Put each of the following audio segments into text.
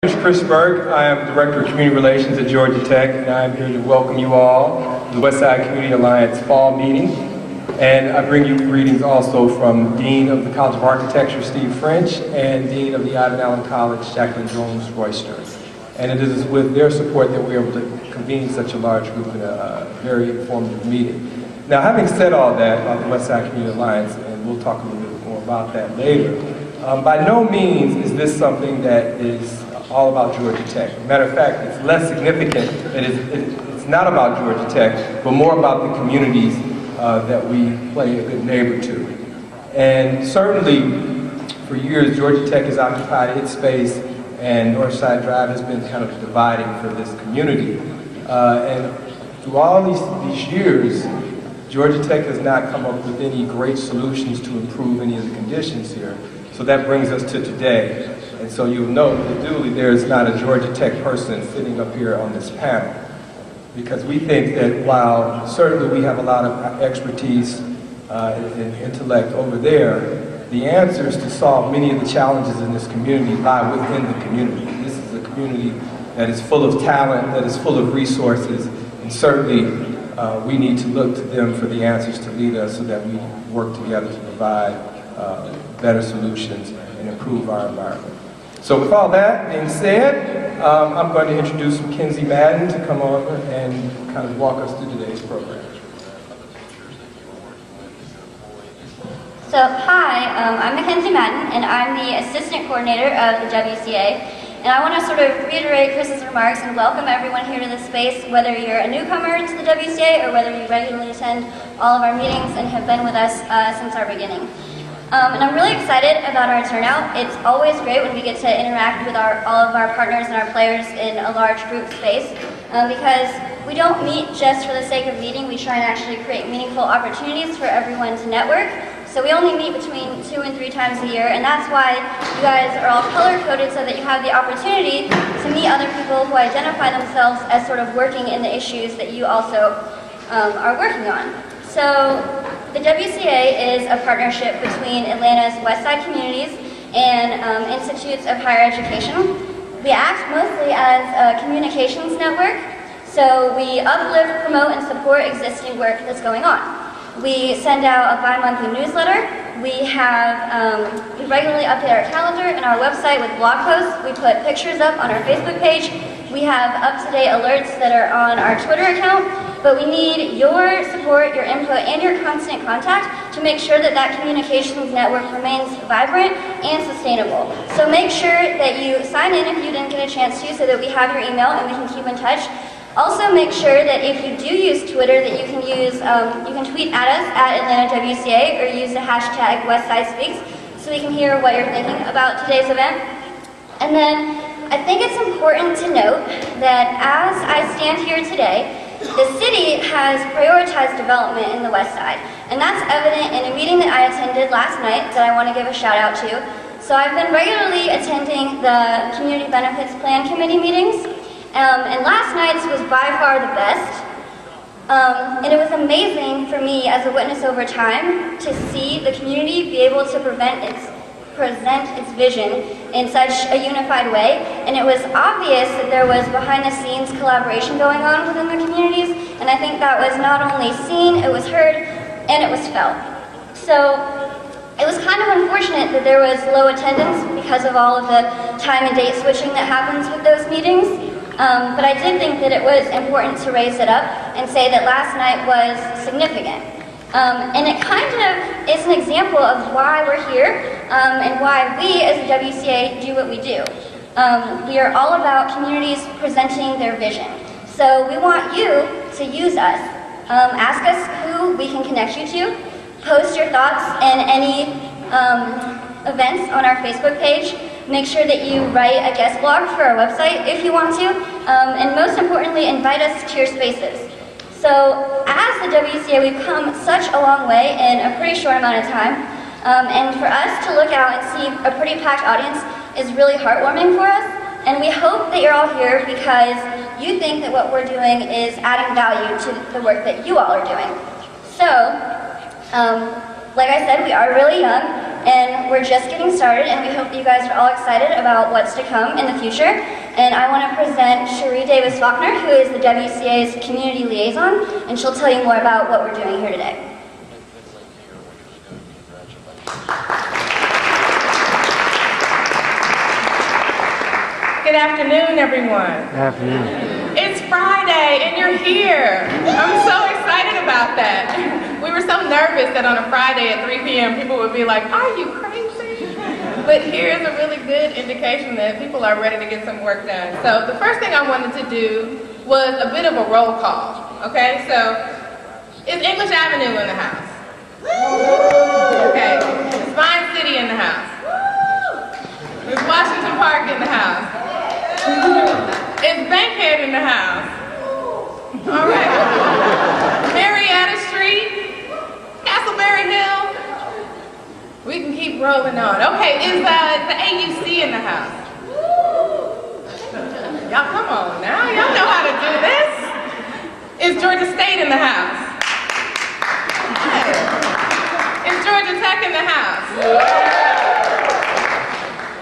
I'm Chris Berg. I am Director of Community Relations at Georgia Tech, and I am here to welcome you all to the Westside Community Alliance Fall Meeting. And I bring you greetings also from Dean of the College of Architecture, Steve French, and Dean of the Ivan Allen College, Jacqueline Jones-Royster. And it is with their support that we are able to convene such a large group in a very informative meeting. Now, having said all that about the Westside Community Alliance, and we'll talk a little bit more about that later, by no means is this something that is all about Georgia Tech. Matter of fact, it's less significant. It's not about Georgia Tech, but more about the communities that we play a good neighbor to. And certainly, for years, Georgia Tech has occupied its space, and Northside Drive has been kind of dividing for this community. And through all these years, Georgia Tech has not come up with any great solutions to improve any of the conditions here. So that brings us to today. And so you'll note that duly there is not a Georgia Tech person sitting up here on this panel. Because we think that while certainly we have a lot of expertise and intellect over there, the answers to solve many of the challenges in this community lie within the community. This is a community that is full of talent, that is full of resources, and certainly we need to look to them for the answers to lead us so that we work together to provide better solutions and improve our environment. So with all that being said, I'm going to introduce Mackenzie Madden to come over and kind of walk us through today's program. So hi, I'm Mackenzie Madden, and I'm the Assistant Coordinator of the WCA. And I want to sort of reiterate Chris's remarks and welcome everyone here to this space, whether you're a newcomer to the WCA or whether you regularly attend all of our meetings and have been with us since our beginning. And I'm really excited about our turnout. It's always great when we get to interact with all of our partners and our players in a large group space because we don't meet just for the sake of meeting. We try and actually create meaningful opportunities for everyone to network. So we only meet between 2 and 3 times a year, and that's why you guys are all color-coded so that you have the opportunity to meet other people who identify themselves as sort of working in the issues that you also are working on. So the WCA is a partnership between Atlanta's Westside communities and institutes of higher education. We act mostly as a communications network, so we uplift, promote, and support existing work that's going on. We send out a bi-monthly newsletter. We regularly update our calendar and our website with blog posts. We put pictures up on our Facebook page. We have up-to-date alerts that are on our Twitter account. But we need your support, your input, and your constant contact to make sure that that communications network remains vibrant and sustainable. So make sure that you sign in if you didn't get a chance to so that we have your email and we can keep in touch. Also make sure that if you do use Twitter that you can tweet at us at Atlanta WCA or use the hashtag WestsideSpeaks so we can hear what you're thinking about today's event. And then I think it's important to note that as I stand here today, the city has prioritized development in the Westside, and that's evident in a meeting that I attended last night that I want to give a shout out to. So I've been regularly attending the Community Benefits Plan Committee meetings, and last night's was by far the best. And it was amazing for me as a witness over time to see the community be able to present its vision in such a unified way, and it was obvious that there was behind-the-scenes collaboration going on within the communities, and I think that was not only seen, it was heard, and it was felt. So it was kind of unfortunate that there was low attendance because of all of the time and date switching that happens with those meetings, but I did think that it was important to raise it up and say that last night was significant. And it kind of is an example of why we're here and why we as a WCA do what we do. We are all about communities presenting their vision. So we want you to use us. Ask us who we can connect you to. Post your thoughts and any events on our Facebook page. Make sure that you write a guest blog for our website if you want to. And most importantly, invite us to your spaces. So as the WCA, we've come such a long way in a pretty short amount of time, and for us to look out and see a pretty packed audience is really heartwarming for us, and we hope that you're all here because you think that what we're doing is adding value to the work that you all are doing. So, like I said, we are really young, and we're just getting started, and we hope that you guys are all excited about what's to come in the future. And I want to present Cherie Davis-Faulkner, who is the WCA's Community Liaison, and she'll tell you more about what we're doing here today. Good afternoon, everyone. Good afternoon. It's Friday and you're here. I'm so excited about that. We were so nervous that on a Friday at 3 p.m. people would be like, are you crazy? But here's a really good indication that people are ready to get some work done. So the first thing I wanted to do was a bit of a roll call. Okay, so is English Avenue in the house? Okay. Is Vine City in the house? Is Washington Park in the house? Is Bankhead in the house? All right. Marietta Street? Castleberry Hill? We can keep rolling on. Okay, is the AUC in the house? Y'all come on now. Y'all know how to do this. Is Georgia State in the house? Is Georgia Tech in the house?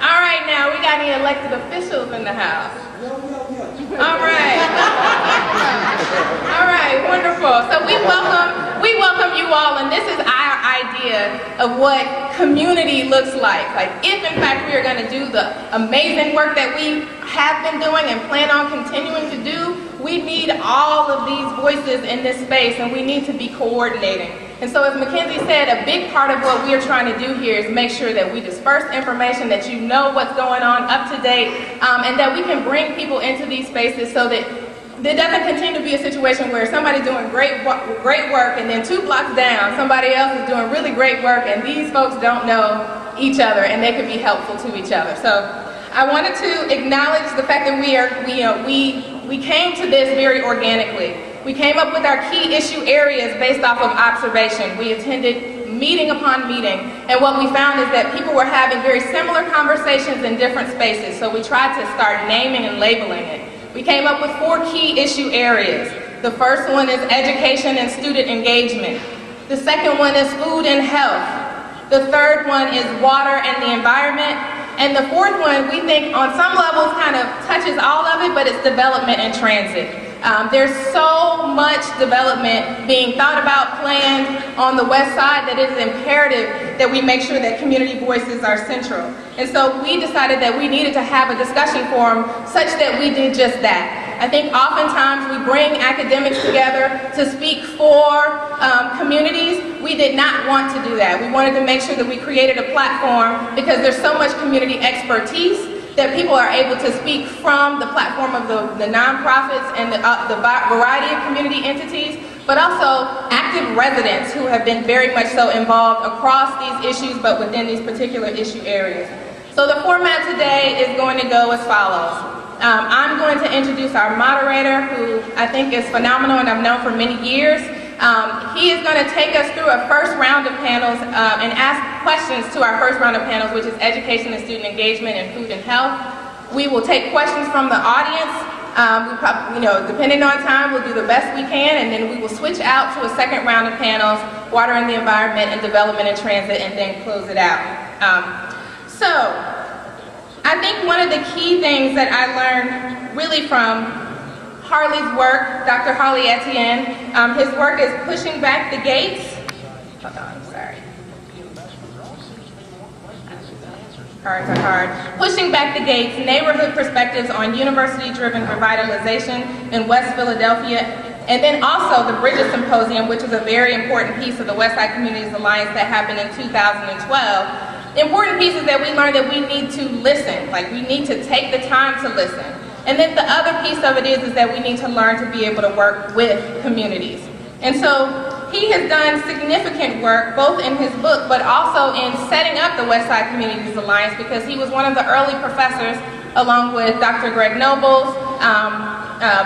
All right, now we got any elected officials in the house? All right. All right, wonderful. So we welcome you all, and this is our idea of what community looks like. Like, if in fact we are going to do the amazing work that we have been doing and plan on continuing to do, we need all of these voices in this space, and we need to be coordinating. And so as Mackenzie said, a big part of what we are trying to do here is make sure that we disperse information, that you know what's going on up to date, and that we can bring people into these spaces so that there doesn't continue to be a situation where somebody's doing great work and then 2 blocks down, somebody else is doing really great work and these folks don't know each other and they could be helpful to each other. So I wanted to acknowledge the fact that we came to this very organically. We came up with our key issue areas based off of observation. We attended meeting upon meeting, and what we found is that people were having very similar conversations in different spaces, so we tried to start naming and labeling it. We came up with 4 key issue areas. The first one is education and student engagement. The second one is food and health. The third one is water and the environment. And the fourth one, we think on some levels kind of touches all of it, but it's development and transit. There's so much development being thought about, planned on the West Side that it is imperative that we make sure that community voices are central. And so we decided that we needed to have a discussion forum such that we did just that. I think oftentimes we bring academics together to speak for communities. We did not want to do that. We wanted to make sure that we created a platform because there's so much community expertise that people are able to speak from the platform of the nonprofits and the variety of community entities, but also active residents who have been very much so involved across these issues, but within these particular issue areas. So the format today is going to go as follows. I'm going to introduce our moderator, who I think is phenomenal and I've known for many years. He is going to take us through a first round of panels and ask questions to our first round of panels, which is education and student engagement and food and health. We will take questions from the audience. We probably, depending on time, we'll do the best we can, and then we will switch out to a second round of panels, water and the environment and development and transit, and then close it out. So I think one of the key things that I learned really from Harley's work, Dr. Harley Etienne, his work is pushing back the gates. Hold on, sorry. Cards are hard. Pushing back the gates, neighborhood perspectives on university-driven revitalization in West Philadelphia, and then also the Bridges Symposium, which is a very important piece of the Westside Communities Alliance that happened in 2012. The important piece is that we learned that we need to listen, like we need to take the time to listen. And then the other piece of it is that we need to learn to be able to work with communities. And so he has done significant work both in his book but also in setting up the Westside Communities Alliance, because he was one of the early professors along with Dr. Greg Nobles,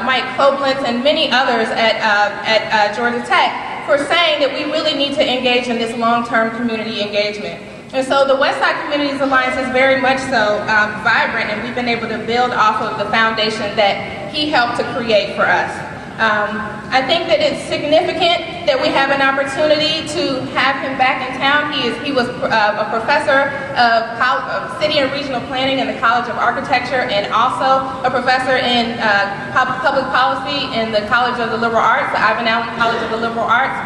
Mike Koblenz, and many others at Georgia Tech for saying that we really need to engage in this long-term community engagement. And so the Westside Communities Alliance is very much so vibrant, and we've been able to build off of the foundation that he helped to create for us. I think that it's significant that we have an opportunity to have him back in town. He was a professor of city and regional planning in the College of Architecture, and also a professor in public policy in the College of the Liberal Arts, the Ivan Allen College of the Liberal Arts.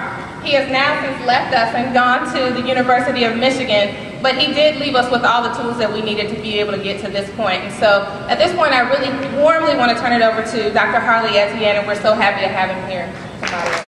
He has now since left us and gone to the University of Michigan, but he did leave us with all the tools that we needed to be able to get to this point. And so at this point, I really warmly want to turn it over to Dr. Harley Etienne, and we're so happy to have him here.